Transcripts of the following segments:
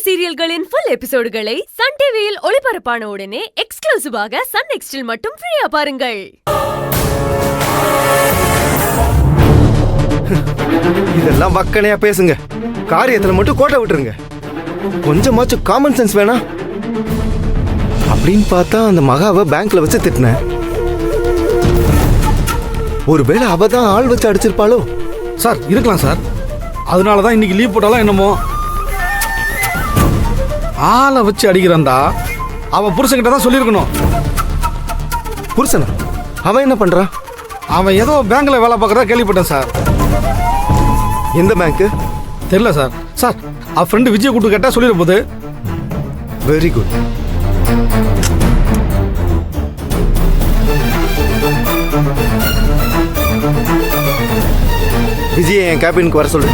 சீரியல்களின் full எபிசோடுகளை Sun டிவியில் ஒளிபரப்பான உடனே எக்ஸ்க்ளூசிவாக சன் நெக்ஸ்டில் மட்டும் ஃப்ரீயா பாருங்கள். இதெல்லாம் வக்கனையா பேசுங்க, காரியத்துல மட்டும் கோட்டை விட்டுருங்க. கொஞ்சமாச்சும் காமன் சென்ஸ் வேணா? அப்படின்னு பார்த்தா அந்த மகாவை பேங்க்ல வச்சு திட்டினேன். ஒருவேளை அவ தான் ஆள் வச்சு அடிச்சிருப்பாளோ? சார் இருக்கலாம் சார், அதனால தான் இன்னைக்கு லீவ் போட்டாலும் என்னமோ. ஆளை வச்சு அடிக்கிறான்டா, அவன் புருஷன்கிட்ட தான் சொல்லியிருக்கணும். புருஷனா? அவன் என்ன பண்றான்? அவன் ஏதோ பேங்க்ல வேலை பார்க்கறதா கேள்விப்பட்டேன் சார். எந்த பேங்க்கு? தெரியல சார். சார் அவன் ஃப்ரெண்டு விஜய் கூட்டு கேட்டா சொல்லிட போகுது. Very good. விஜயை என் கேபினுக்கு வர சொல்லு.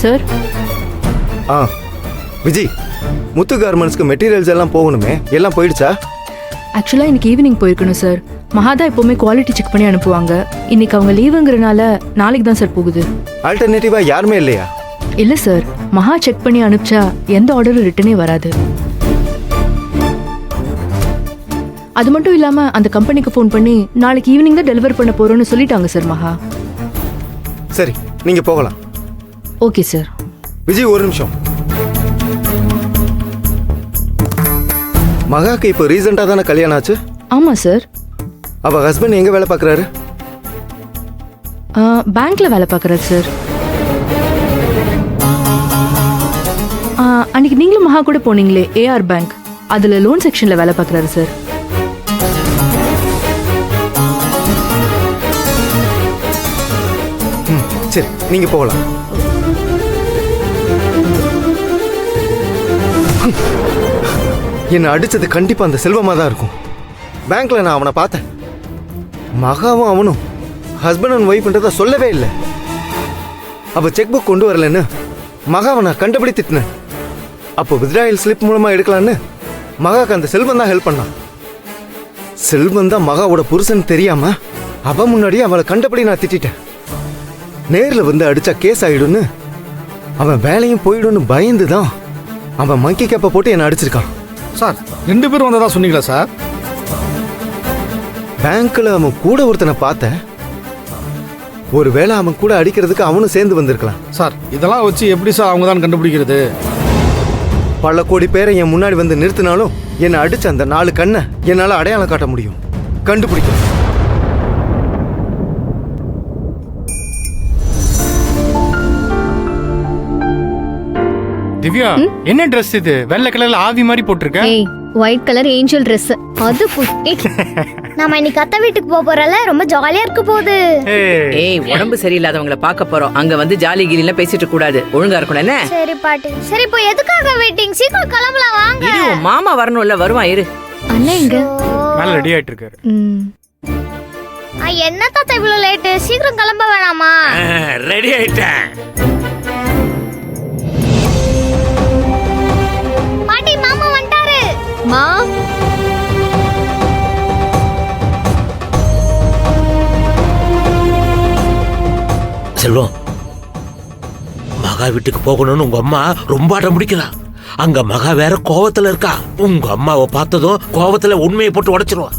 சார். விஜய், முத்து கார்மெண்ட்ஸ்க்கு மெட்டீரியல்ஸ் எல்லாம் போகணுமே, எல்லாம் போயிடுச்சா? ஆக்சுவலாக இன்னைக்கு ஈவினிங் போயிருக்கணும் சார். மகாதா எப்போவுமே குவாலிட்டி செக் பண்ணி அனுப்புவாங்க. இன்னைக்கு அவங்க லீவுங்கிறனால நாளைக்கு தான் சார் போகுது. ஆல்டர்னேட்டிவா யாருமே இல்லையா? இல்லை சார், மகா செக் பண்ணி அனுப்பிச்சா எந்த ஆர்டரும் ரிட்டனே வராது. அது மட்டும் இல்லாமல் அந்த கம்பெனிக்கு ஃபோன் பண்ணி நாளைக்கு ஈவினிங் தான் டெலிவர் பண்ண போகிறோன்னு சொல்லிட்டாங்க சார் மகா. சரி, நீங்க போகலாம். Okay sir. விஜய் ஒரு நிமிஷம். மகாக்கு இப்போ ரீசெண்டா தானே கல்யாணம் ஆச்சு? ஆமாம் சார். அவ ஹஸ்பண்ட் எங்க வேலை பார்க்குறாரு? பேங்க்ல வேலை பார்க்குறாரு சார். அன்னைக்கு நீங்களும் மகா கூட போனீங்களே ஏஆர் பேங்க், அதில் லோன் செக்ஷனில் வேலை பார்க்குறாரு சார். சரி, நீங்க போகலாம். என்னை அடிச்சது கண்டிப்பா அந்த செல்வமா தான் இருக்கும். பேங்க்ல நான் அவனை பார்த்தேன். மகாவும் அவனும் ஹஸ்பண்ட் அண்ட் ஒய்ஃப்ன்றத சொல்லவே இல்லை. அவ செக் புக் கொண்டு வரலன்னு மகாவை நான் கண்டுபிடி திட்டினேன். அப்போ வித்ராயல் ஸ்லிப் மூலமா எடுக்கலான்னு மகாக்கு அந்த செல்வம் தான் ஹெல்ப் பண்ணான். செல்வம் தான் மகாவோட புருஷன் தெரியாம அவ முன்னாடியே அவளை கண்டபடி நான் திட்டேன். நேர்ல வந்து அடிச்சா கேஸ் ஆயிடும்னு, அவன் வேலையும் போயிடும்னு பயந்து தான் அவன் மங்கி கேப்ப போட்டு என்னை அடிச்சிருக்கான். சார் 2 பேரும் வந்ததா சொன்னீங்களா சார்? பேங்க்ல அவன் கூட ஒருத்தனை பார்த்தேன். ஒருவேளை அவன் கூட அடிக்கிறதுக்கு அவனும் சேர்ந்து வந்திருக்கலாம். சார் இதெல்லாம் வச்சு எப்படி சார் அவங்க தான் கண்டுபிடிக்கிறது? பல கோடி பேரை என் முன்னாடி வந்து நிறுத்தினாலும் என்னை அடிச்ச அந்த 4 கண்ணை என்னால அடையாளம் காட்ட முடியும், கண்டுபிடிக்கும். திவ்யா, என்ன Dress இது? வெள்ளை கலர்ல ஆவி மாதிரி போட்டுருக்க. ஏய், ஒயிட் கலர் ஏஞ்சல் Dress. அது புட்டி. நாம இன்னைக்கு அத்தை வீட்டுக்கு போறல, ரொம்ப ஜாலியா இருக்க போகுது. ஏய், உடம்பு சரியில்லாதவங்கள பார்க்க போறோம். அங்க வந்து ஜாலி கிரில பேசிட்டு கூடாது, ஒழுங்கா இருக்கணும் என்ன? சரி பாட்டி. சரி, இப்போ எதுக்காக வெயிட்டிங்? சீக்கிரம் கிளம்பலாம் வாங்க. இரு, மாமா வரணும்ல, வருவான் இரு. அண்ணா எங்க? நல்ல ரெடி ஆயிட்டு இருக்காரு. என்ன தாத்தா இவ்வளவு லேட்? சீக்கிரம் கிளம்ப வேணாமா? ரெடி ஆயிட்டேன். பாட்டி, மாமா வந்துட்டாரு. மா, செல்வம், மகா வீட்டுக்கு போகணும்னு உங்க அம்மா ரொம்ப அடம் பிடிக்கிறா. அங்க மகா வேற கோவத்துல இருக்கா. உங்க அம்மாவை பார்த்ததும் கோவத்துல உண்மையை போட்டு உடைச்சிருவா.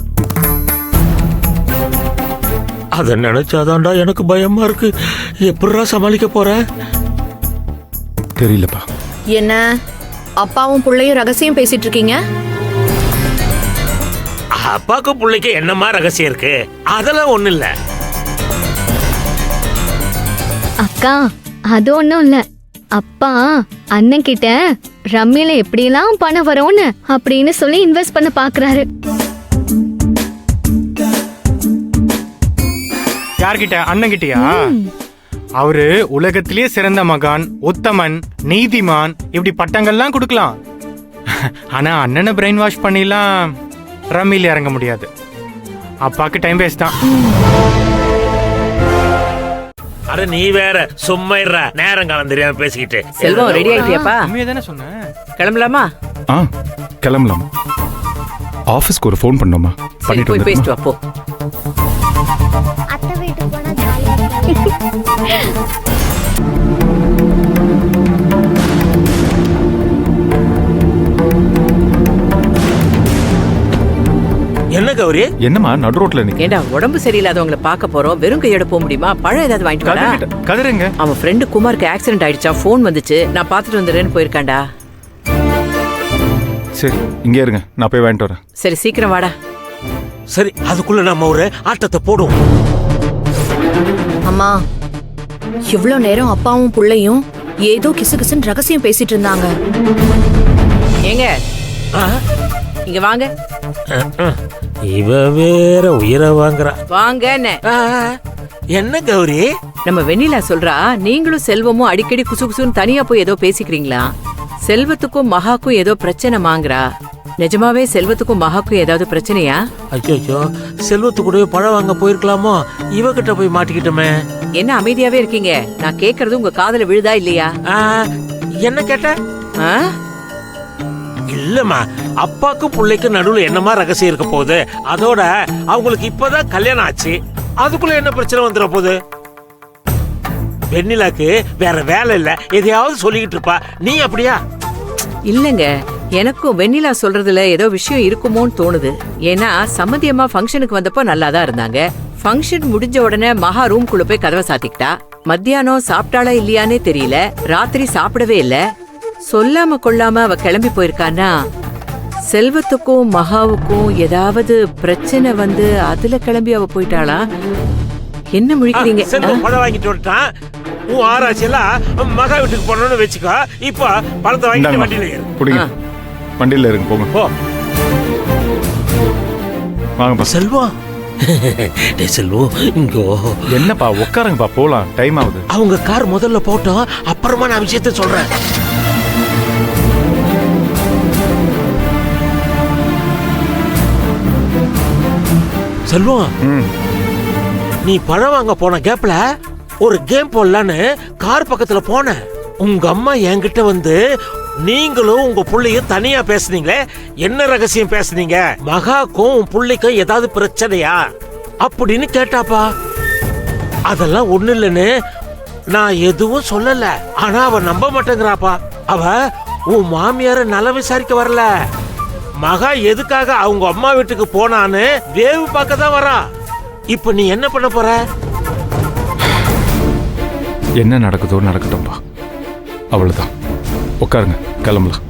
அத நினைச்சாதான்டா எனக்கு பயமா இருக்கு. எப்படிடா சமாளிக்க போற? தெரியலப்பா. என்ன அப்பாவும் பிள்ளையும் ரகசியம் பேசிட்டு இருக்கீங்க? அப்பாக்கு பிள்ளைக்கு என்னமா ரகசியம் இருக்கு? அதெல்லாம் ஒண்ணு இல்ல. அக்கா, அது ஒண்ணும் இல்ல. அப்பா அண்ணன் கிட்ட ரம்மியில எப்படியெல்லாம் பணம் வரும்னு அப்படின்னு சொல்லி இன்வெஸ்ட் பண்ண பாக்குறாரு. யார்கிட்ட? அண்ணன் கிட்டயா? அவரு உலகத்திலேயே சிறந்த மகான், உத்தமன், நீதிமான், இப்படி பட்டங்கள்லாம் கொடுக்கலாம். ஆனா அண்ணனை பிரெயின் வாஷ் பண்ணிலாம் ரம்மியில் இறங்க முடியாது. அப்பாக்கு டைம் வேஸ்ட் தான். அட நீ வேற சும்மா இருடா, நேரம் காலம் தெரியாம பேசிக்கிட்டு. செல்வம் ரெடி ஆயிட்டியாப்பா? உண்மையை தானே சொன்னேன். கிளம்பலாமா? கிளம்பலாம். ஆபீஸ்க்கு ஒரு ஃபோன் பண்ணோமா? சரி, போய் பேசிட்டு வா போ. அத்தை வீட்டுக்கு போனா ஜாலியா என்ன கௌரி? என்னம்மா நடு ரோட்ல நிக்க? ஏண்டா உடம்பு சரியில்லாதவங்களை பார்க்க போறோம், வெறும் கையோட போக முடியுமா? பழம் ஏதாவது வாங்கிட்டு வாடா. கதிரங்க அவன் ஃப்ரெண்டு குமாருக்கு ஆக்சிடென்ட் ஆயிடுச்சா, ஃபோன் வந்துச்சு, நான் பார்த்துட்டு வந்துடுறேன்னு போயிருக்காண்டா. சரி இங்கே இருங்க, நான் போய் வாங்கிட்டு வரேன். சரி சீக்கிரம் வாடா. சரி அதுக்குள்ள நம்ம ஒரு ஆட்டத்தை போடுவோம். அம்மா, இவ்ளோ நேரம் அப்பாவும் புள்ளையும் ஏதோ கிசுகிசுன்னு ரகசியம் பேசிட்டு இருந்தாங்க. ஏங்க ஆ? இங்க வாங்க. இவ வேற உயிரை வாங்குறா. வாங்க என்ன? என்ன கௌரி? நம்ம வெண்ணிலா சொல்றா, நீங்களும் செல்வமும் அடிக்கடி குசு குசுன்னு தனியா போய் ஏதோ பேசிக்கிறீங்களா? செல்வத்துக்கும் மகாக்கும் ஏதோ பிரச்சனை மாங்குறா. நிஜமாவே செல்வத்துக்கும் மகாக்கும் ஏதாவது பிரச்சனையா? ஐயோ, செல்வத்து கூடவே பழம் வாங்க போயிருக்கலாமோ, இவகிட்ட போய் மாட்டிக்கிட்டோமே. என்ன அமைதியாவே இருக்கீங்க? நான் கேக்குறது உங்க காதுல விழுதா இல்லையா? என்ன கேட்ட? ஆ? இல்லம்மா, அப்பாக்கும் பிள்ளைக்கும் நடுவுல என்னமா ரகசியம் இருக்க போகுது? அதோட அவங்களுக்கு இப்பதான் கல்யாணம் ஆச்சு, அதுக்குள்ள என்ன பிரச்சனை வந்துட போகுது? வெண்ணிலாக்கு வேற வேலை இல்ல, எதையாவது சொல்லிக்கிட்டு இருப்பா. நீ அப்படியா? இல்லங்க, எனக்கும் வெண்ணிலா சொல்றதுல ஏதோ விஷயம் இருக்குமோன்னு தோணுது. ஏன்னா சம்மந்தியம்மா ஃபங்க்ஷனுக்கு வந்தப்போ நல்லாதான் இருந்தாங்க. ஃபங்க்ஷன் முடிஞ்ச உடனே மகா ரூம்குள்ள போய் கதவை சாத்திக்கிட்டா. மத்தியானம் சாப்பிட்டாளா இல்லையானே தெரியல, ராத்திரி சாப்பிடவே இல்ல. சொல்லாம கொள்ளாம அவ கிளம்பி போயிருக்கான்னா, செல்வத்துக்கும் மகாவுக்கும் ஏதாவது பிரச்சனை வந்து அதுல கிளம்பி அவ போயிட்டாளா? என்ன முழிக்கிறீங்க? செல்வம் பழம் வாங்கிட்டு வந்துட்டான். உன் ஆராய்ச்சி எல்லாம் மகா வீட்டுக்கு போனோம்னு வச்சுக்கோ. இப்ப பழத்தை வாங்கிட்டு வண்டியில ஏறு. குடிங்க, வண்டியில இருங்க, போங்க. போ. வாங்கப்பா. செல்வம், டேய் செல்வம், இங்கோ. என்னப்பா உட்காருங்கப்பா, போலாம், டைம் ஆகுது. அவங்க கார் முதல்ல போட்டோம், அப்புறமா நான் விஷயத்த சொல்றேன். செல்வம், நீ பழம் வாங்க போன கேப்ல ஒரு கேம் போடலான்னு கார் பக்கத்துல போன. உங்க அம்மா என்கிட்ட வந்து, நீங்களும் உங்க புள்ளையும் தனியா பேசுனீங்களே, என்ன ரகசியம் பேசுனீங்க? மகாக்கும் உன் புள்ளைக்கும் ஏதாவது பிரச்சனையா அப்படின்னு கேட்டாப்பா. அதெல்லாம் ஒண்ணு இல்லைன்னு நான் எதுவும் சொல்லல. ஆனா அவ நம்ப மாட்டேங்கிறாப்பா. அவ உன் மாமியார நல விசாரிக்க வரல, மகா எதுக்காக அவங்க அம்மா வீட்டுக்கு போனான்னு வேவு பார்க்க தான் வரா. இப்ப நீ என்ன பண்ண போற? என்ன நடக்குதோ நடக்கட்டும்பா, அவ்வளவுதான். உட்காருங்க, கிளம்பலாம்.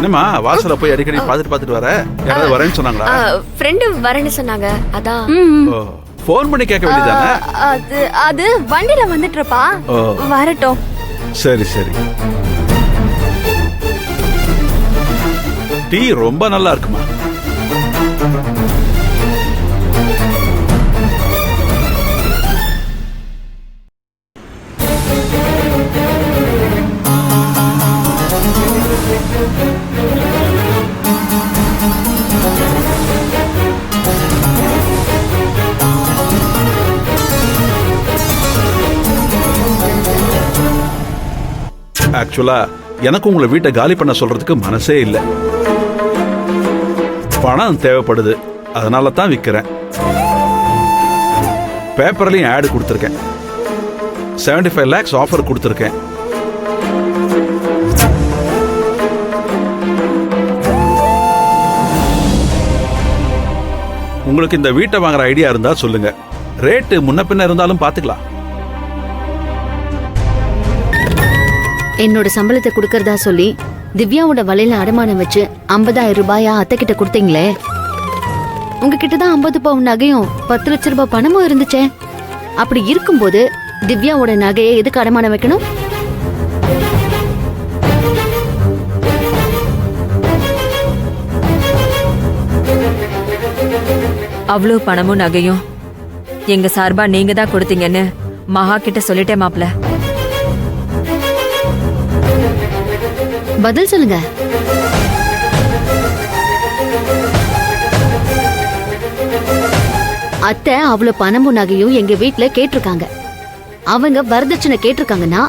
என்னம்மா வாசல்ல போய் அடிக்கடி பாத்துட்டு வர? யாராவது வரேன்னு சொன்னாங்களா? ஃப்ரெண்டு வரேன்னு சொன்னாங்க, அதான். ஃபோன் பண்ணி கேட்க வேண்டியதானே? அது வண்டியில வந்துட்டு இருப்பா, வரட்டும். சரி சரி. டீ ரொம்ப நல்லா இருக்குமா? ஆக்சுவலா எனக்கு உங்களை வீட்டை காலி பண்ண சொல்றதுக்கு மனசே இல்லை. பணம் தேவைப்படுது, அதனால தான் விற்கிறேன். பேப்பர்லையும் ஆடு கொடுத்துருக்கேன். 75 lakhs ஆஃபர் கொடுத்துருக்கேன். உங்களுக்கு இந்த வீட்டை வாங்குற ஐடியா இருந்தா சொல்லுங்க. ரேட்டு முன்ன பின்ன இருந்தாலும் பாத்துக்கலாம். என்னோட சம்பளத்தை கொடுக்கறதா சொல்லி திவ்யாவோட வலையில அடமானம் வச்சு 50,000 ரூபாயா அத்தை கிட்ட கொடுத்தீங்களே, உங்ககிட்ட தான் 50 பவுன் நகையும் 10 லட்சம் ரூபாய் பணமும் இருந்துச்சே. அப்படி இருக்கும்போது திவ்யாவோட நகையை எதுக்கு அடமானம் வைக்கணும்? அவ்வளோ பணமும் நகையும் எங்க சார்பா நீங்க தான் கொடுத்தீங்கன்னு மகா கிட்ட சொல்லிட்டேன் மாப்ள. பதில் சொல்லுங்க. அத்தை அவ்வளவு பணமும் நகையும் எங்க வீட்டுல கேட்டிருக்காங்க. அவங்க வரதட்சணை கேட்டிருக்காங்கன்னா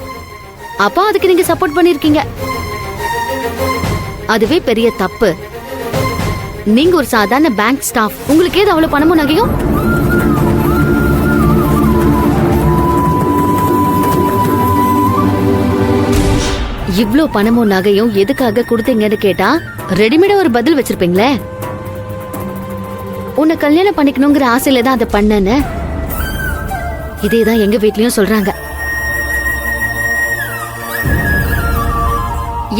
அப்பா அதுக்கு நீங்க சப்போர்ட் பண்ணிருக்கீங்க. அதுவே பெரிய தப்பு. நீங்க ஒரு சாதாரண பேங்க் ஸ்டாஃப், உங்களுக்கு ஏது அவ்வளவு பணமும் நகையும்? இவ்ளோ பணமும் நகையும் எதுக்காக கொடுத்தீங்கன்னு கேட்டா ரெடிமேடா ஒரு பதில் வச்சிருப்பீங்களே. உன்னை கல்யாணம் பண்ணிக்கணுங்கிற ஆசையில தான் அதை பண்ணேன்னு இதேதான் எங்க வீட்லயும் சொல்றாங்க.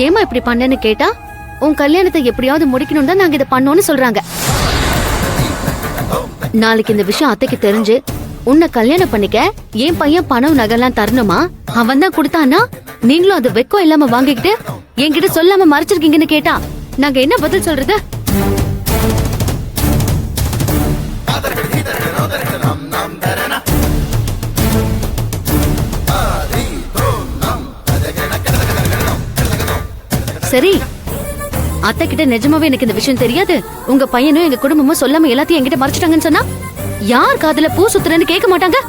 ஏமா இப்படி பண்ணேன்னு கேட்டா உன் கல்யாணத்தை எப்படியாவது முடிக்கணும் தான் நாங்க இதை பண்ணோம்னு சொல்றாங்க. நாளைக்கு இந்த விஷயம் அத்தைக்கு தெரிஞ்சு உன்னை கல்யாணம் பண்ணிக்க என் பையன் பணம் நகைலாம் தரணுமா, அவன் தான் கொடுத்தானா நீங்களும் அது வெக்கம் இல்லாம வாங்கிக்கிட்டு என்கிட்ட சொல்லாம மறைச்சிருக்கீங்கன்னு கேட்டா நாங்க என்ன பதில் சொல்றது? சரி, அத்தை கிட்ட நிஜமாவே எனக்கு இந்த விஷயம் தெரியாது, உங்க பையனும் எங்க குடும்பமும் சொல்லாம எல்லாத்தையும் என்கிட்ட மறைச்சிட்டாங்கன்னு சொன்னா யார் காதுல பூ சுத்துறன்னு கேட்க மாட்டாங்க.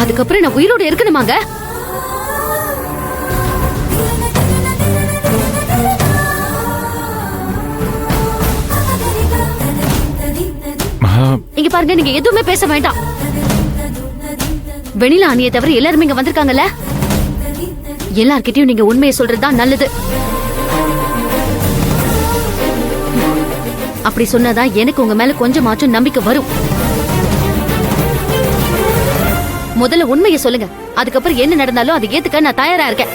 அதுக்கப்புறம் நான் உயிரோட இருக்கணுமாங்க? இங்க பாருங்க, நீங்க எதுவுமே பேச வேண்டாம். வெண்ணிலா அணியை தவிர எல்லாருமே இங்க வந்திருக்காங்கல்ல, எல்லார்கிட்டயும் நீங்க உண்மையை சொல்றதுதான் நல்லது. அப்படி சொன்னாதான் எனக்கு உங்க மேல கொஞ்சமாச்சும் நம்பிக்கை வரும். முதல்ல உண்மையை சொல்லுங்க, அதுக்கப்புறம் என்ன நடந்தாலும் அதை ஏத்துக்க நான் தயாரா இருக்கேன்.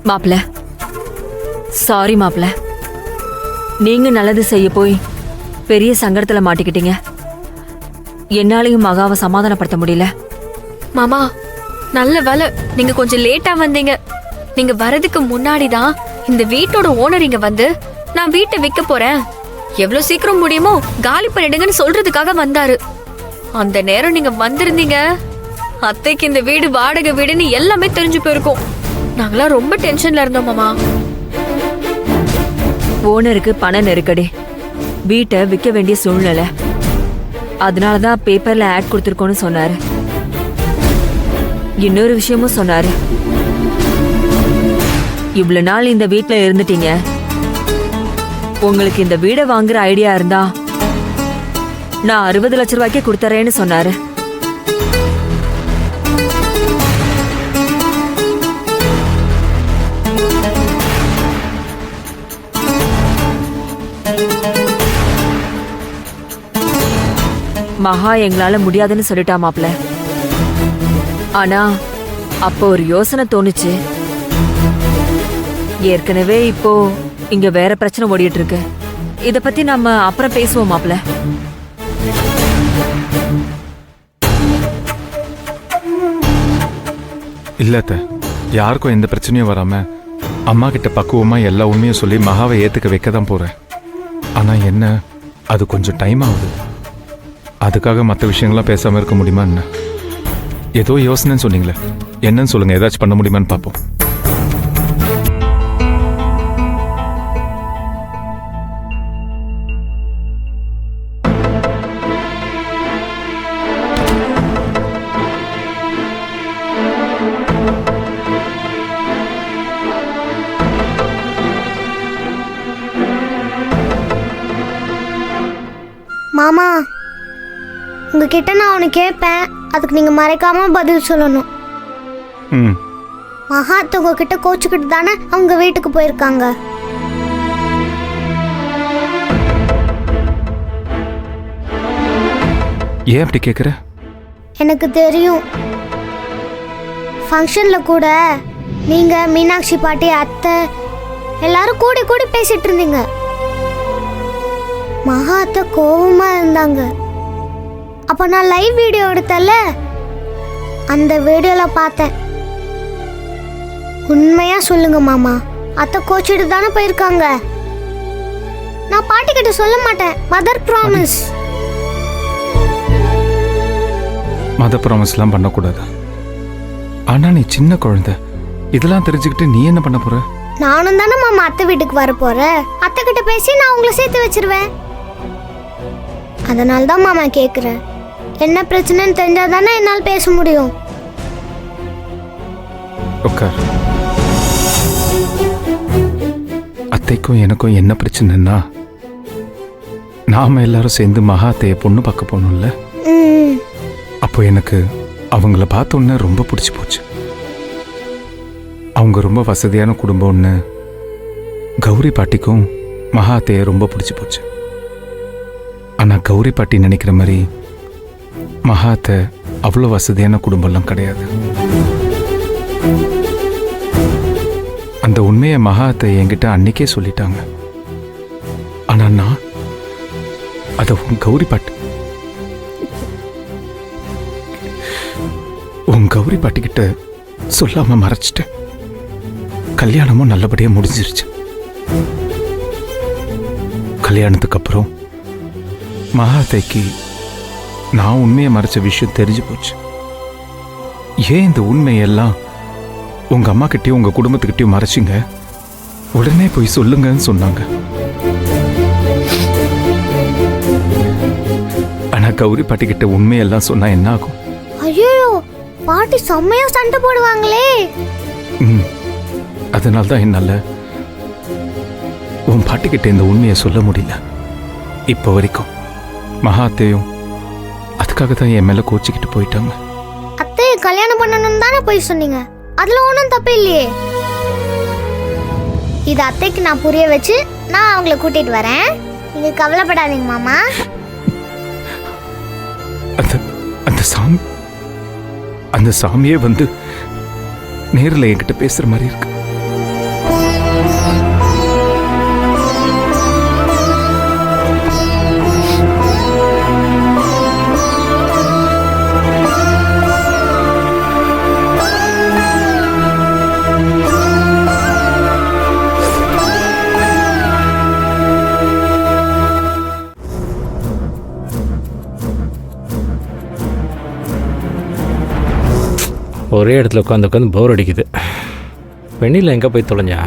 மாப்ள, சாரி மாப்ள, நீங்க நல்லது செய்ய போய் பெரிய சங்கடத்துல மாட்டிக்கிட்டீங்க. என்னாலையும் மகாவை சமாதானப்படுத்த முடியல. மாமா, நல்ல வேலை நீங்க கொஞ்சம் லேட்டா வந்தீங்க. நீங்க வரதுக்கு முன்னாடி தான் இந்த வீட்டோட ஓனர் இங்க வந்து நான் வீட்டை விற்க போறேன், எவ்வளவு சீக்கிரம் முடியுமோ காலி பண்ணிடுங்கன்னு சொல்றதுக்காக வந்தாரு. அந்த நேரம் நீங்க வந்திருந்தீங்க, அத்தைக்கு இந்த வீடு வாடகை வீடுன்னு எல்லாமே தெரிஞ்சு போயிருக்கும். நாங்களாம் ரொம்ப டென்ஷன்ல இருந்தோம் மாமா. ஓனருக்கு பண நெருக்கடி, வீட்டை விற்க வேண்டிய சூழ்நிலை, அதனாலதான் பேப்பர்ல ஆட் கொடுத்துருக்கோன்னு சொன்னாரு. இன்னொரு விஷயமும் சொன்னாரு, இவ்வளவு நாள் இந்த வீட்டுல இருந்துட்டீங்க, உங்களுக்கு இந்த வீடை வாங்குற ஐடியா இருந்தா நான் 60 லட்சம் ரூபாய்க்கே கொடுத்துறேன்னு சொன்னாரு. மகா எங்களால முடியாதுன்னு சொல்லிட்டா மாப்ள. ஆனா அப்போ ஒரு யோசனை தோணுச்சு. ஏற்கனவே இப்போ இங்க வேற பிரச்சனை ஓடிட்டு இருக்கு, இத பத்தி நம்ம அப்புறம் பேசுவோம் மாப்ள. இல்ல அத்தை, யாருக்கும் எந்த பிரச்சனையும் வராம அம்மா கிட்ட பக்குவமா எல்லா உண்மையும் சொல்லி மகாவை ஏத்துக்க வைக்க தான் போறேன். ஆனா என்ன, அது கொஞ்சம் டைம் ஆகுது. அதுக்காக மற்ற விஷயங்கள்லாம் பேசாம இருக்க முடியுமா என்ன? ஏதோ யோசனைன்னு சொன்னீங்களே, என்னன்னு சொல்லுங்க, ஏதாச்சும் பண்ண முடியுமான்னு பார்ப்போம். மாமா, உங்ககிட்ட நான் ஒன்று கேட்பேன், அதுக்கு நீங்கள் மறைக்காம பதில் சொல்லணும். மகாத் உங்ககிட்ட கோச்சுக்கிட்டு தானே அவங்க வீட்டுக்கு போயிருக்காங்க. ஏன் அப்படி கேட்குற? எனக்கு தெரியும். ஃபங்க்ஷனில் கூட நீங்கள், மீனாட்சி பாட்டி, அத்தை எல்லாரும் கூடி கூடி பேசிட்டு இருந்தீங்க. மகாத்த கோவமா இருந்தாங்க. அப்ப நான் லைவ் வீடியோ எடுத்தல, அந்த வீடியோல பார்த்தேன். உண்மையா சொல்லுங்க மாமா, அத்தை கோச்சிட்டு தானே போயிருக்காங்க. நான் பாட்டி கிட்ட சொல்ல மாட்டேன். Mother promise. மதர் ப்ராமிஸ்லாம் பண்ணக்கூடாது. ஆனா நீ சின்ன குழந்தை, இதெல்லாம் தெரிஞ்சுக்கிட்டு நீ என்ன பண்ண போற? நானும் தானே மாமா அத்தை வீட்டுக்கு வர போறேன். அத்தை கிட்ட பேசி நான் உங்களை சேர்த்து வச்சிருவேன். அதனால தான் மாமா கேட்குறேன். என்ன பிரச்சனைன்னு தெரிஞ்சா தானே என்னால் பேச முடியும். உட்கார். அத்தைக்கும் எனக்கும் என்ன பிரச்சனைன்னா, நாம எல்லாரும் சேர்ந்து மகா அத்தையை பொண்ணு பார்க்க போனோம்ல. அப்போ எனக்கு அவங்கள பார்த்தோன்னே ரொம்ப பிடிச்சி போச்சு. அவங்க ரொம்ப வசதியான குடும்பம்னு கௌரி பாட்டிக்கும் மகா அத்தையை ரொம்ப பிடிச்சி போச்சு. ஆனால் கௌரி பாட்டி நினைக்கிற மாதிரி மகாத்தை அவ்வளோ வசதியான குடும்பம்லாம் கிடையாது. அந்த உண்மையை மகாத்தை என்கிட்ட அன்னைக்கே சொல்லிட்டாங்க. ஆனால் நான் அதை உன் கௌரி பாட்டிக்கிட்ட சொல்லாம மறைச்சிட்டேன். கல்யாணமும் நல்லபடியாக முடிஞ்சிருச்சு. கல்யாணத்துக்கு அப்புறம் மகாத்தைக்கு நான் உண்மையை மறைச்ச விஷயம் தெரிஞ்சு போச்சு. ஏன் இந்த உண்மையெல்லாம் உங்க அம்மா கிட்டயும் உங்க குடும்பத்துக்கிட்டையும் மறைச்சிங்க? உடனே போய் சொல்லுங்கன்னு சொன்னாங்க. ஆனா கௌரி பாட்டி கிட்ட உண்மையெல்லாம் சொன்னா என்ன ஆகும்? ஐயோ, பாட்டி செம்மையா சண்டை போடுவாங்களே. அதனால தான் என்னால உன் பாட்டிக்கிட்ட இந்த உண்மையை சொல்ல முடியல இப்போ வரைக்கும். மகாத்தையும் அதுக்காக தான் என் மேல கோச்சிக்கிட்டு போயிட்டாங்க. அத்தையை கல்யாணம் பண்ணணும்னு தானே போய் சொன்னீங்க. அதுல ஒன்றும் தப்பு இல்லையே. இது அத்தைக்கு நான் புரிய வச்சு நான் அவங்கள கூட்டிட்டு வரேன். நீங்க கவலைப்படாதீங்க மாமா. அந்த சாமியே வந்து நேரில் என்கிட்ட பேசுற மாதிரி இருக்கு. ஒரே இடத்துல உட்காந்து போர் அடிக்குது. வெண்ணில எங்கே போய் தொலைஞ்சா?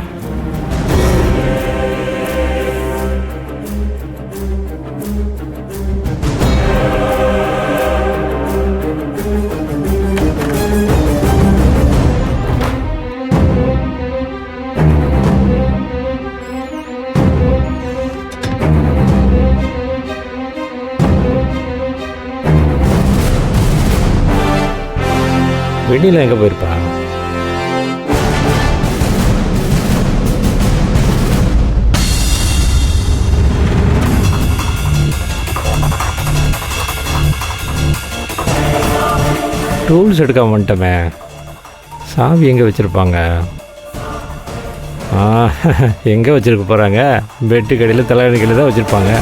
வெண்ணில எங்கே போயிருப்பா? டூல்ஸ் எடுக்காம வந்துட்டோமே. சாவி எங்கே வச்சுருப்பாங்க? எங்கே வச்சுருக்க போகிறாங்க? பெட்டு கடையில் தலைவணி கடையில் தான் வச்சுருப்பாங்க.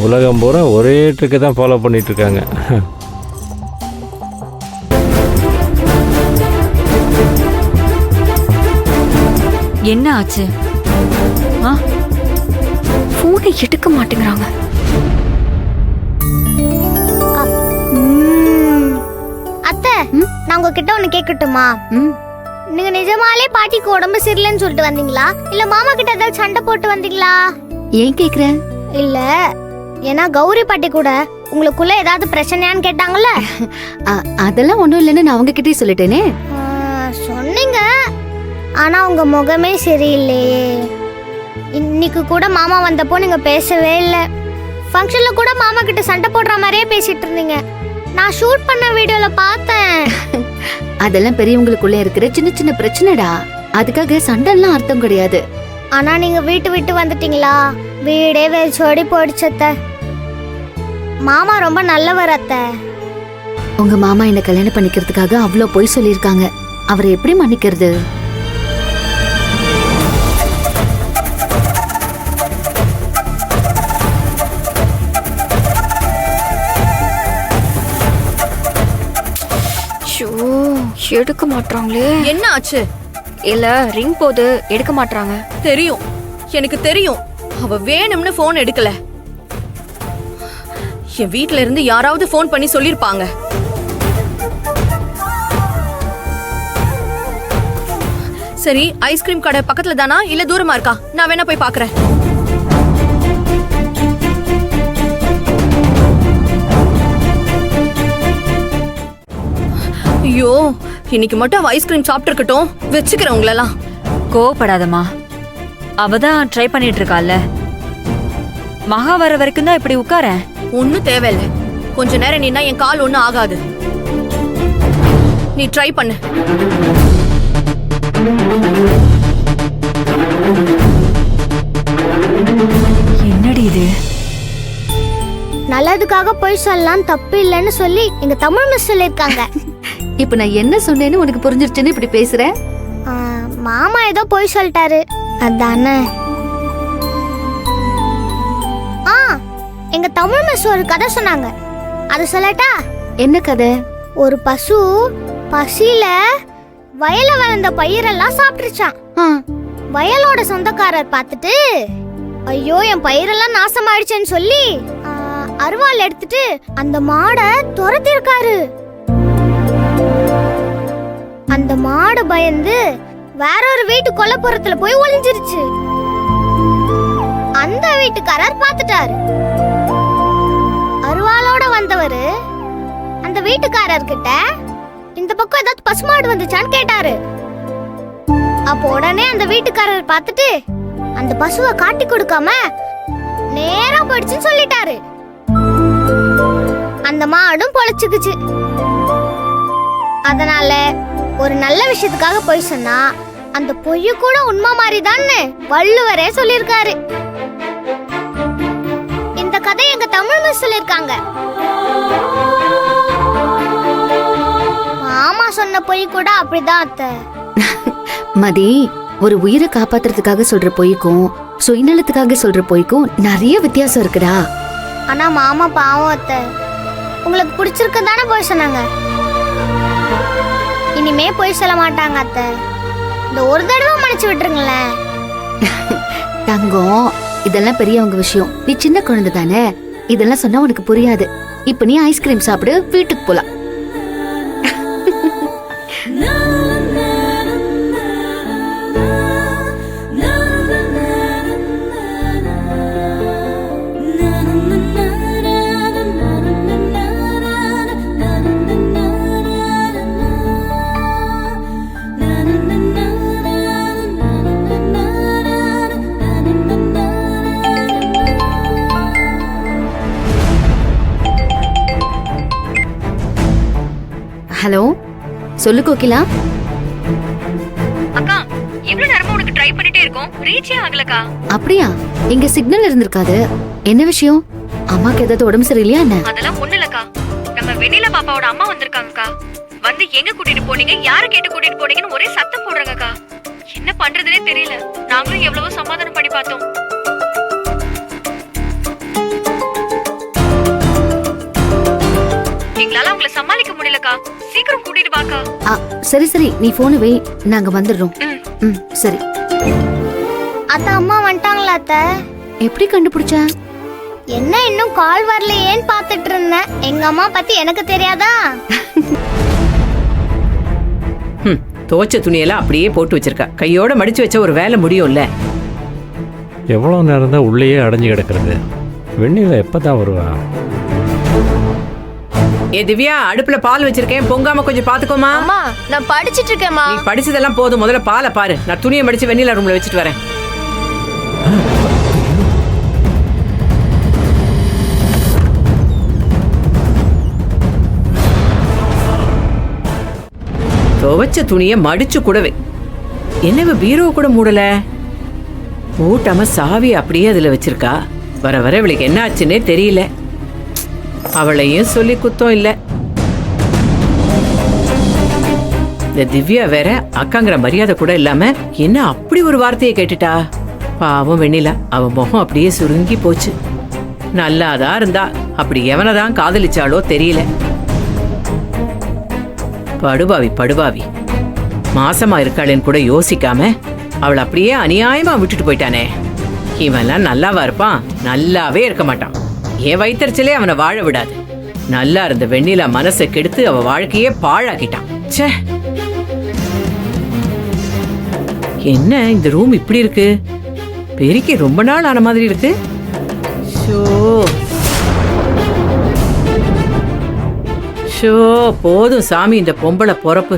உலகம் பூரா ஒரே ட்ரிக்கை தான் ஃபாலோ பண்ணிகிட்ருக்காங்க. என்ன ஆச்சு? போனை எடுக்க மாட்டேங்கிறாங்க. அத்தை, நான் உங்ககிட்ட ஒண்ணு கேட்கட்டுமா? நீங்க நிஜமாலே பாட்டிக்கு உடம்பு சரியில்லைன்னு சொல்லிட்டு வந்தீங்களா, இல்ல மாமா கிட்ட ஏதாவது சண்டை போட்டு வந்தீங்களா? ஏன் கேக்குற? இல்ல, ஏன்னா கௌரி பாட்டி கூட உங்களுக்குள்ள ஏதாவது பிரச்சனையான்னு கேட்டாங்கல்ல. அதெல்லாம் ஒண்ணும் இல்லைன்னு நான் அவங்க கிட்டே சொல்லிட்டேனே. சொன்னீங்க, ஆனா உங்க முகமே சரியில்லையே. இன்னைக்கு கூட மாமா வந்தப்போ நீங்க பேசவே இல்லை. ஃபங்க்ஷன்ல கூட மாமா கிட்ட சண்டை போடுற மாதிரியே பேசிட்டு இருந்தீங்க. நான் ஷூட் பண்ண வீடியோல பார்த்தேன். அதெல்லாம் பெரியவங்களுக்குள்ள இருக்கிற சின்ன சின்ன பிரச்சனைடா. அதுக்காக சண்டைலாம் அர்த்தம் கிடையாது. ஆனா நீங்க வீட்டு விட்டு வந்துட்டீங்களா, வீடே வெறிச்சோடி போயிடுச்சத்த. மாமா ரொம்ப நல்லவர் அத்தை. உங்க மாமா என்ன கல்யாணம் பண்ணிக்கிறதுக்காக அவ்வளோ பொய் சொல்லியிருக்காங்க. அவரை எப்படி மன்னிக்கிறது? எடுக்க மாட்டாங்களே. என்ன ஆச்சு? இல்ல, ரிங் போது எடுக்க மாட்டாங்க. தெரியும், எனக்கு தெரியும். அவ வேணும்னு போன் எடுக்கல. என் வீட்ல இருந்து யாராவது போன் பண்ணி சொல்லிருப்பாங்க. சரி, ஐஸ்கிரீம் கடை பக்கத்துல தானா இல்ல தூரமா இருக்கா? நான் வேணா போய் பாக்குறேன். ஐயோ, இன்னைக்கு மட்டும் அவ ஐஸ்கிரீம் சாப்பிட்டு இருக்கட்டும். வச்சுக்கிறேன் உங்களெல்லாம். கோவப்படாதம்மா, அவதான் ட்ரை பண்ணிட்டு இருக்கால. மகா வர வரைக்கும் தான் இப்படி உட்காரேன். ஒன்னும் தேவையில்லை. கொஞ்ச நேரம் நின்னா என் கால் ஒன்னும் ஆகாது. நீ ட்ரை பண்ணு. என்னடி இது? நல்லதுக்காக போய் சொல்லலாம், தப்பு இல்லைன்னு சொல்லி எங்க தமிழ் மிஸ் சொல்லிருக்காங்க. இப்ப நான் என்ன சொன்னேன்னு உனக்கு புரிஞ்சிருச்சுன்னு இப்படி பேசுற? மாமா ஏதோ போய் சொல்லிட்டாரு, அதானே. எங்க தமிழ் மிஸ் ஒரு கதை சொன்னாங்க, அது சொல்லட்டா? என்ன கதை? ஒரு பசு பசியில வயல வளர்ந்த பயிரெல்லாம் சாப்பிட்டுருச்சான். வயலோட சொந்தக்காரர் பார்த்துட்டு, ஐயோ என் பயிரெல்லாம் நாசமாயிடுச்சேன்னு சொல்லி அருவாள் எடுத்துட்டு அந்த மாடை துரத்திருக்காரு. அந்த மாடு பயந்து வேற ஒரு வீட்டு கொல்லைப்புறத்துல போய் ஒளிஞ்சிருச்சு. அந்த வீட்டுக்காரர் பார்த்துட்டாரு. அருவாளோட வந்தவரு அந்த வீட்டுக்காரர் கிட்ட, இந்த பக்கம் ஏதாவது பசுமாடு வந்துச்சான்னு கேட்டாரு. அப்போ உடனே அந்த வீட்டுக்காரர் பார்த்துட்டு அந்த பசுவை காட்டி கொடுக்காம நேரா போயிடுச்சுன்னு சொல்லிட்டாரு. அந்த மாடும் பொழைச்சுக்குச்சு. அதனால ஒரு நல்ல விஷயத்துக்காக பொய் சொன்னா அந்த பொய்யு கூட உண்மை மாதிரிதான்னு வள்ளுவரே சொல்லிருக்காரு. இந்த கதை எங்க தமிழ் மிஸ் சொல்லிருக்காங்க. மாமா சொன்ன பொய் கூட அப்படிதான் அத்தை. மதி, ஒரு உயிரை காப்பாத்துறதுக்காக சொல்ற பொய்க்கும் சுயநலத்துக்காக சொல்ற பொய்க்கும் நிறைய வித்தியாசம் இருக்குடா. ஆனா மாமா பாவம் அத்தை. உங்களுக்கு பிடிச்சிருக்கு தானே போய் சொன்னாங்க. இனிமே போய் சொல்ல மாட்டாங்க அத்தை. இந்த ஒரு தடவை மன்னிச்சு விட்டுருங்களேன். தங்கம், இதெல்லாம் பெரியவங்க விஷயம். நீ சின்ன குழந்தை தானே, இதெல்லாம் சொன்னா உனக்கு புரியாது. இப்ப நீ ஐஸ்கிரீம் சாப்பிடு, வீட்டுக்கு போலாம். ஹலோ, சொல்லு கோகிலா. அக்கா, எவ்வளவு நேரமா உனக்கு ட்ரை பண்ணிட்டே இருக்கோம், ரீச்சே ஆகலக்கா. அப்படியா? இங்க சிக்னல் இருந்திருக்காது. என்ன விஷயம்? அம்மாக்கு ஏதாவது உடம்பு சரியில்லையா என்ன? அதெல்லாம் ஒண்ணு இல்லக்கா. நம்ம வெண்ணிலா பாப்பாவோட அம்மா வந்திருக்காங்கக்கா. வந்து எங்க கூட்டிட்டு போனீங்க, யார கேட்டு கூட்டிட்டு போனீங்கன்னு ஒரே சத்தம் போடுறாங்கக்கா. என்ன பண்றதுனே தெரியல. நாங்களும் எவ்வளவோ சமாதானம் பண்ணி பார்த்தோம். எங்களால உங்களை சமாளிக்க முடியலக்கா. சீக்கிரம் கூட்டிட்டு வாக்கா. சரி சரி, நீ போனை வை, நாங்க வந்துடுறோம். சரி. அத்தை அம்மா வந்துட்டாங்களா அத்தை? எப்படி கண்டுபிடிச்ச? என்ன இன்னும் கால் வரலையேன்னு பார்த்துட்டு இருந்தேன். எங்க அம்மா பத்தி எனக்கு தெரியாதா? துவைச்ச துணியெல்லாம் அப்படியே போட்டு வச்சிருக்கா. கையோட மடிச்சு வச்ச ஒரு வேலை முடியும்ல. எவ்வளோ நேரம் தான் உள்ளேயே அடைஞ்சு கிடக்கிறது? வெண்ணில எப்பதான் வருவா? ஏ திவ்யா, அடுப்புல பால் வச்சிருக்கேன், பொங்காம கொஞ்சம் பாத்துக்கோமா. அம்மா நான் படிச்சிட்டு இருக்கேன்மா. நீ படிச்சதெல்லாம் போதும், முதல்ல பாலை பாரு. நான் துணியை மடிச்சு வெண்ணிலா ரூம்ல வச்சுட்டு வரேன். துவைச்ச துணியை மடிச்சு கூடவே என்னவ பீரோ கூட மூடல, மூட்டாம சாவி அப்படியே அதுல வச்சிருக்கா. வர வர இவளுக்கு என்ன ஆச்சுன்னே தெரியல. அவளையும் சொல்லி குத்தம் இல்ல. இந்த திவ்யா வேற அக்காங்கிற மரியாதை கூட இல்லாம என்ன அப்படி ஒரு வார்த்தையை கேட்டுட்டா. பாவம் வெண்ணிலா, அவ முகம் அப்படியே சுருங்கி போச்சு. நல்லாதான் இருந்தா, அப்படி எவனதான் காதலிச்சாலோ தெரியல. படுபாவி படுபாவி, மாசமா இருக்காளேன்னு கூட யோசிக்காம அவளை அப்படியே அநியாயமா விட்டுட்டு போயிட்டானே. இவன்லாம் நல்லாவா இருப்பான்? நல்லாவே இருக்க மாட்டான். என் வயிற்றுச்சலே அவனை வாழ விடாது. நல்லா இருந்த வெண்ணிலா மனசை கெடுத்து அவ வாழ்க்கையே பாழாக்கிட்டான். ச்சே, என்ன இந்த ரூம் இப்படி இருக்கு? பெருக்கி ரொம்ப நாள் ஆன மாதிரி இருக்கு. ஷோ போதும் சாமி இந்த பொம்பளை பொறப்பு.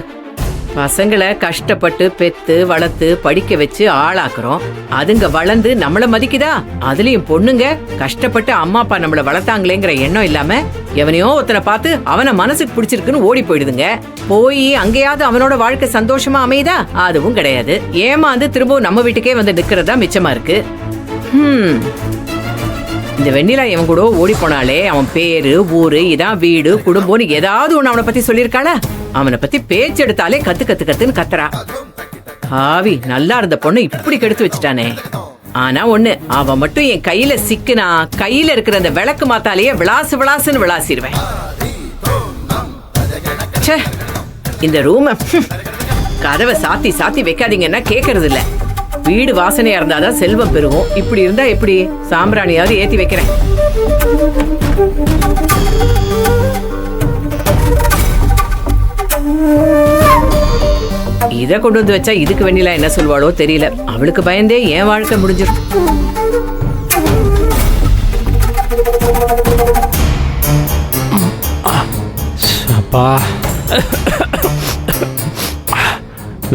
பசங்களை கஷ்டப்பட்டு பெத்து வளர்த்து படிக்க வச்சு ஆளாக்குறோம். அதுங்க வளர்ந்து நம்மள மதிக்குதா? அதுலயும் பொண்ணுங்க கஷ்டப்பட்டு அம்மா அப்பா நம்மள வளர்த்தாங்களேங்கிற எண்ணம் இல்லாம எவனையோ ஒருத்தனை பார்த்து அவனை மனசுக்கு பிடிச்சிருக்குன்னு ஓடி போயிடுதுங்க. போய் அங்கேயாவது அவனோட வாழ்க்கை சந்தோஷமா அமையுதா? அதுவும் கிடையாது. ஏமாந்து திரும்பவும் நம்ம வீட்டுக்கே வந்து நிக்கிறதா மிச்சமா இருக்கு. இந்த வெண்ணிலா இவன் கூட ஓடி போனாலே அவன் பேரு ஊரு இதான் வீடு குடும்பம்னு ஏதாவது ஒண்ணு அவனை பத்தி சொல்லியிருக்காளா? அவனை பத்தி பேச்சு எடுத்தாலே கத்து கத்து கத்துன்னு கத்துறா. ஆவி, நல்லா இருந்த பொண்ணு இப்படி கெடுத்து வச்சுட்டானே. ஆனா ஒண்ணு, அவன் மட்டும் என் கையில சிக்குனா கையில இருக்கிற அந்த விளக்கு மாத்தாலேயே விளாசு விளாசுன்னு விளாசிடுவேன். இந்த ரூம கதவை சாத்தி சாத்தி வைக்காதீங்கன்னா கேக்குறது இல்ல. வீடு வாசனையா இருந்தாதான் செல்வம் பெருகும். இப்படி இருந்தா எப்படி? சாம்பிராணியாவது ஏத்தி வைக்கிறேன். இத கொண்டு வந்து வச்சா இதுக்கு வெண்ணிலா என்ன சொல்வாளோ தெரியல. அவளுக்கு பயந்தே என் வாழ்க்கை முடிஞ்சிடும். அப்பா,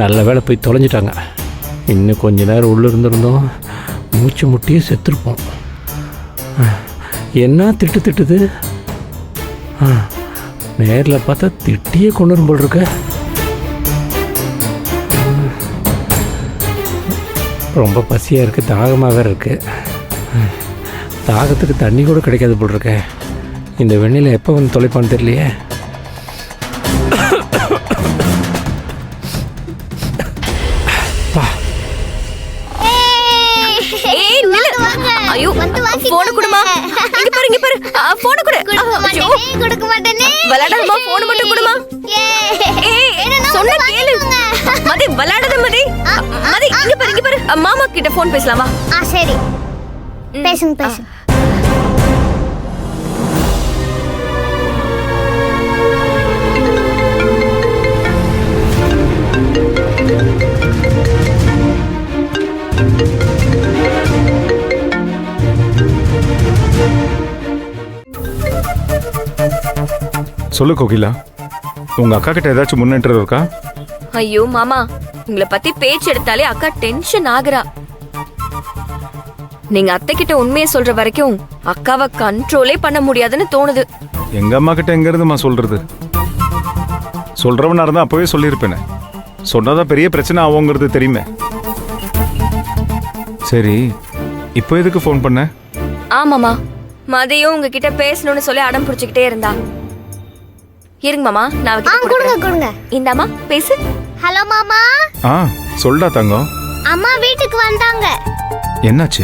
நல்ல வேலை போய் தொலைஞ்சிட்டாங்க. இன்னும் கொஞ்ச நேரம் உள்ளே இருந்திருந்தோம், மூச்சு முட்டியே செத்துருப்போம். என்ன திட்டு திட்டுது? நேரில் பார்த்தா திட்டியே கொண்டு வரும் போல் இருக்க. ரொம்ப பசியாக இருக்குது, தாகமாக வேறு இருக்குது. தாகத்துக்கு தண்ணி கூட கிடைக்காது போல் இருக்க. இந்த வெண்ணில எப்போ வந்து தொலைப்பான்னு தெரியலையே. ஐயோ, போன் குடுமா. இங்க பாரு, இங்க பாரு. போன் குடு. கொடுக்க மாட்டேனே. விளையாடாதம்மா, போன் மட்டும் குடுமா. சொன்ன கேளு மதி, விளையாடாத மதி. மதி, இங்க பாரு, இங்க பாரு. மாமா கிட்ட போன் பேசலாமா? சரி, பேசுங்க பேசுங்க. சொல்லு கோகிலா, உங்க அக்கா கிட்ட ஏதாச்சும் முன்னேற்றம் இருக்கா? ஐயோ மாமா, உங்களை பத்தி பேச்சு எடுத்தாலே அக்கா டென்ஷன் ஆகுறா. நீங்க அத்தை கிட்ட உண்மையை சொல்ற வரைக்கும் அக்காவை கண்ட்ரோலே பண்ண முடியாதுன்னு தோணுது. எங்க அம்மா கிட்ட எங்க இருந்துமா சொல்றது? சொல்றவனா இருந்தா அப்பவே சொல்லியிருப்பேனே. சொன்னாதான் பெரிய பிரச்சனை ஆகுங்கிறது தெரியுமே. சரி, இப்போ எதுக்கு ஃபோன் பண்ண? ஆமாமா, மதியம் உங்ககிட்ட பேசணும்னு சொல்லி அடம் பிடிச்சுக்கிட்டே இருந்தா. இருங்க மாமா, நான் கொடுங்க கொடுங்க. இந்தாமா பேசு. ஹலோ மாமா. சொல்டா தங்கம். அம்மா வீட்டுக்கு வந்தாங்க. என்னாச்சு?